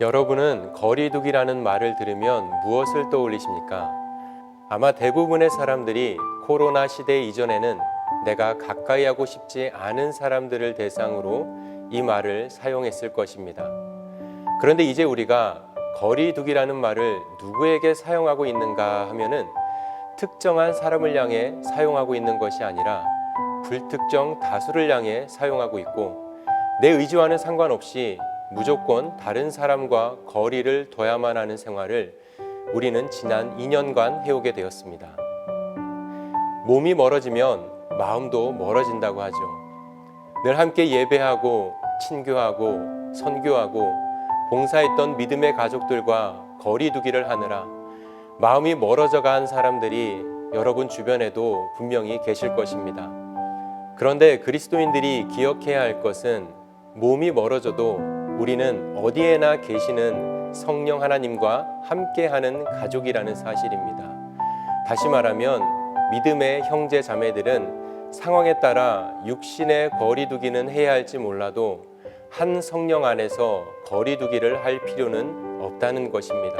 여러분은 거리두기라는 말을 들으면 무엇을 떠올리십니까? 아마 대부분의 사람들이 코로나 시대 이전에는 내가 가까이 하고 싶지 않은 사람들을 대상으로 이 말을 사용했을 것입니다. 그런데 이제 우리가 거리두기라는 말을 누구에게 사용하고 있는가 하면은 특정한 사람을 향해 사용하고 있는 것이 아니라 불특정 다수를 향해 사용하고 있고, 내 의지와는 상관없이 무조건 다른 사람과 거리를 둬야만 하는 생활을 우리는 지난 2년간 해오게 되었습니다. 몸이 멀어지면 마음도 멀어진다고 하죠. 늘 함께 예배하고 친교하고 선교하고 봉사했던 믿음의 가족들과 거리두기를 하느라 마음이 멀어져 간 사람들이 여러분 주변에도 분명히 계실 것입니다. 그런데 그리스도인들이 기억해야 할 것은 몸이 멀어져도 우리는 어디에나 계시는 성령 하나님과 함께하는 가족이라는 사실입니다. 다시 말하면 믿음의 형제 자매들은 상황에 따라 육신의 거리두기는 해야 할지 몰라도 한 성령 안에서 거리두기를 할 필요는 없다는 것입니다.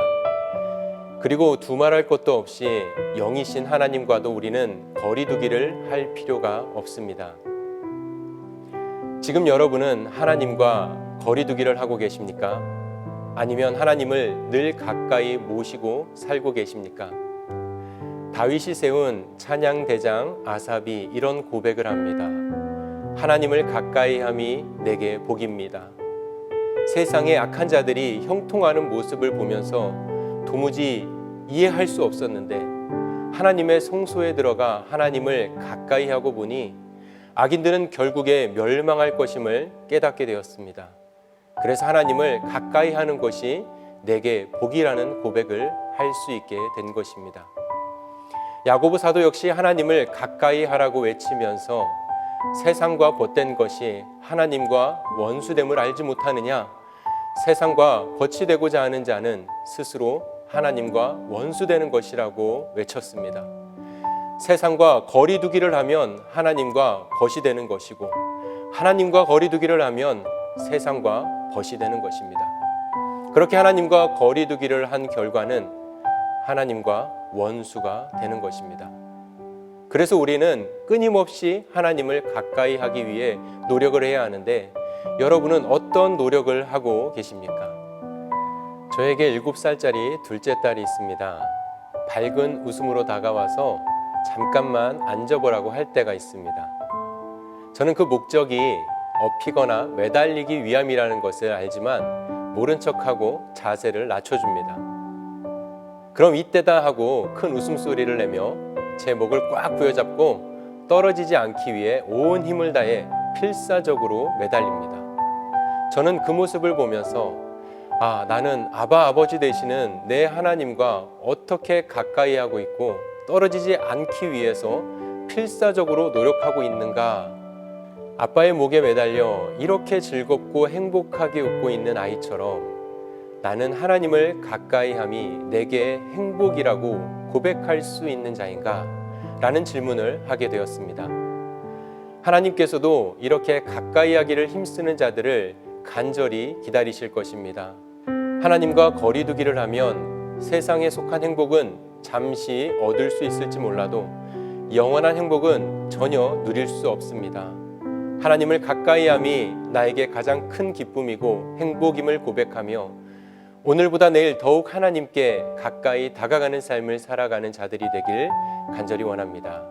그리고 두말할 것도 없이 영이신 하나님과도 우리는 거리두기를 할 필요가 없습니다. 지금 여러분은 하나님과 거리두기를 하고 계십니까? 아니면 하나님을 늘 가까이 모시고 살고 계십니까? 다윗이 세운 찬양 대장 아삽이 이런 고백을 합니다. 하나님을 가까이 함이 내게 복입니다. 세상의 악한 자들이 형통하는 모습을 보면서 도무지 이해할 수 없었는데, 하나님의 성소에 들어가 하나님을 가까이 하고 보니 악인들은 결국에 멸망할 것임을 깨닫게 되었습니다. 그래서 하나님을 가까이 하는 것이 내게 복이라는 고백을 할 수 있게 된 것입니다. 야고보 사도 역시 하나님을 가까이 하라고 외치면서 세상과 벗된 것이 하나님과 원수됨을 알지 못하느냐? 세상과 벗이 되고자 하는 자는 스스로 하나님과 원수되는 것이라고 외쳤습니다. 세상과 거리두기를 하면 하나님과 벗이 되는 것이고, 하나님과 거리두기를 하면 세상과 벗이 되는 것입니다. 그렇게 하나님과 거리두기를 한 결과는 하나님과 원수가 되는 것입니다. 그래서 우리는 끊임없이 하나님을 가까이 하기 위해 노력을 해야 하는데, 여러분은 어떤 노력을 하고 계십니까? 저에게 7살짜리 둘째 딸이 있습니다. 밝은 웃음으로 다가와서 잠깐만 앉아보라고 할 때가 있습니다. 저는 그 목적이 업히거나 매달리기 위함이라는 것을 알지만 모른 척하고 자세를 낮춰줍니다. 그럼 이때다 하고 큰 웃음소리를 내며 제 목을 꽉 부여잡고 떨어지지 않기 위해 온 힘을 다해 필사적으로 매달립니다. 저는 그 모습을 보면서 나는 아버지 되시는 내 하나님과 어떻게 가까이 하고 있고 떨어지지 않기 위해서 필사적으로 노력하고 있는가. 아빠의 목에 매달려 이렇게 즐겁고 행복하게 웃고 있는 아이처럼 나는 하나님을 가까이 함이 내게 행복이라고 고백할 수 있는 자인가? 라는 질문을 하게 되었습니다. 하나님께서도 이렇게 가까이 하기를 힘쓰는 자들을 간절히 기다리실 것입니다. 하나님과 거리두기를 하면 세상에 속한 행복은 잠시 얻을 수 있을지 몰라도 영원한 행복은 전혀 누릴 수 없습니다. 하나님을 가까이 함이 나에게 가장 큰 기쁨이고 행복임을 고백하며 오늘보다 내일 더욱 하나님께 가까이 다가가는 삶을 살아가는 자들이 되길 간절히 원합니다.